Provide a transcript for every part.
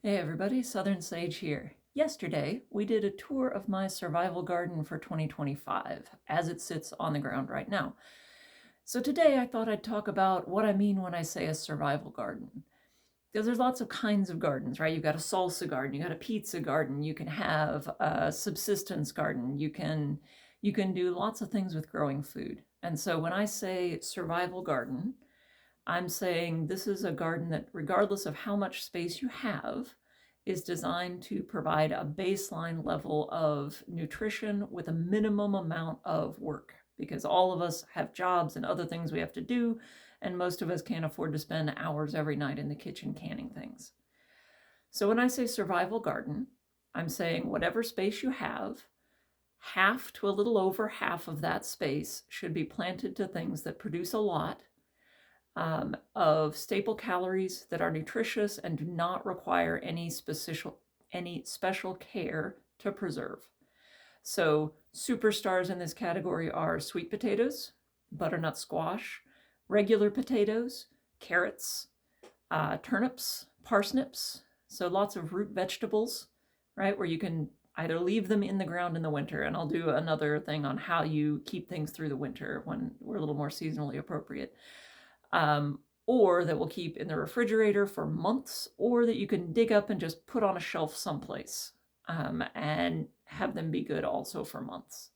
Hey everybody, Southern Sage here. Yesterday, we did a tour of my survival garden for 2025, as it sits on the ground right now. So today I thought I'd talk about what I mean when I say a survival garden. Because there's lots of kinds of gardens, right? You've got a salsa garden, you got a pizza garden, you can have a subsistence garden, you can do lots of things with growing food. And so when I say survival garden, I'm saying this is a garden that, regardless of how much space you have, is designed to provide a baseline level of nutrition with a minimum amount of work, because all of us have jobs and other things we have to do, and most of us can't afford to spend hours every night in the kitchen canning things. So when I say survival garden, I'm saying whatever space you have, half to a little over half of that space should be planted to things that produce a lot of staple calories that are nutritious and do not require any special care to preserve. So superstars in this category are sweet potatoes, butternut squash, regular potatoes, carrots, turnips, parsnips. So lots of root vegetables, right, where you can either leave them in the ground in the winter, and I'll do another thing on how you keep things through the winter when we're a little more seasonally appropriate. Or that will keep in the refrigerator for months, or that you can dig up and just put on a shelf someplace and have them be good also for months.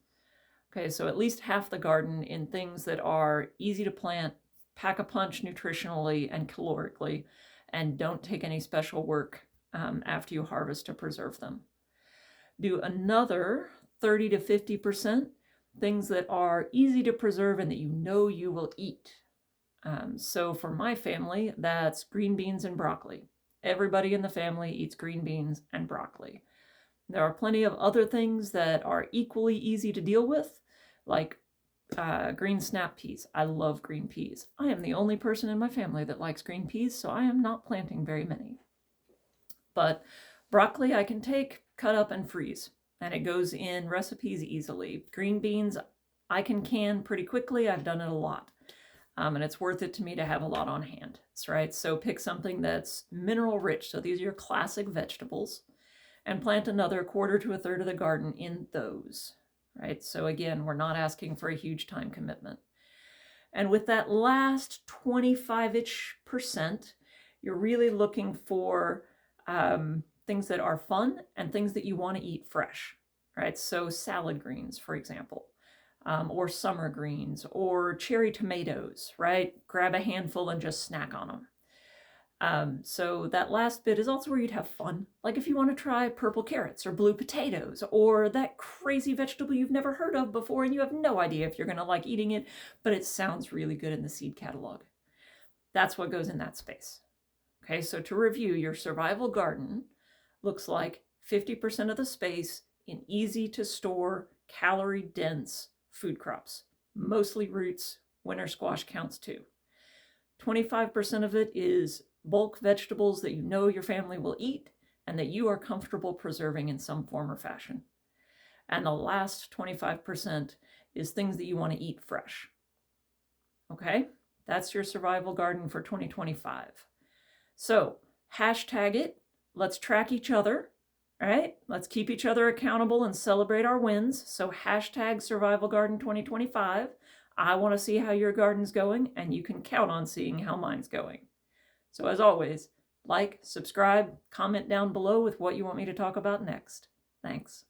Okay, so at least half the garden in things that are easy to plant, pack a punch nutritionally and calorically, and don't take any special work after you harvest to preserve them. Do another 30 to 50% things that are easy to preserve and that you know you will eat. So for my family, that's green beans and broccoli. Everybody in the family eats green beans and broccoli. There are plenty of other things that are equally easy to deal with, like green snap peas. I love green peas. I am the only person in my family that likes green peas, so I am not planting very many. But broccoli I can take, cut up, and freeze, and it goes in recipes easily. Green beans I can can pretty quickly. I've done it a lot. And it's worth it to me to have a lot on hand, right? So pick something that's mineral rich. So these are your classic vegetables, and plant another quarter to a third of the garden in those, right? So again, we're not asking for a huge time commitment. And with that last 25-ish percent, you're really looking for things that are fun and things that you want to eat fresh, right? So salad greens, for example. Or summer greens, or cherry tomatoes, right? Grab a handful and just snack on them. So that last bit is also where you'd have fun. Like if you want to try purple carrots or blue potatoes, or that crazy vegetable you've never heard of before and you have no idea if you're going to like eating it, but it sounds really good in the seed catalog. That's what goes in that space. Okay, so to review, your survival garden looks like 50% of the space in easy to store, calorie dense food crops, mostly roots. Winter squash counts too. 25% of it is bulk vegetables that you know your family will eat and that you are comfortable preserving in some form or fashion. And the last 25% is things that you want to eat fresh. Okay, that's your survival garden for 2025. So hashtag it. Let's track each other. All right, let's keep each other accountable and celebrate our wins. So hashtag Survival Garden 2025. I want to see how your garden's going, and you can count on seeing how mine's going. So as always, like, subscribe, comment down below with what you want me to talk about next. Thanks.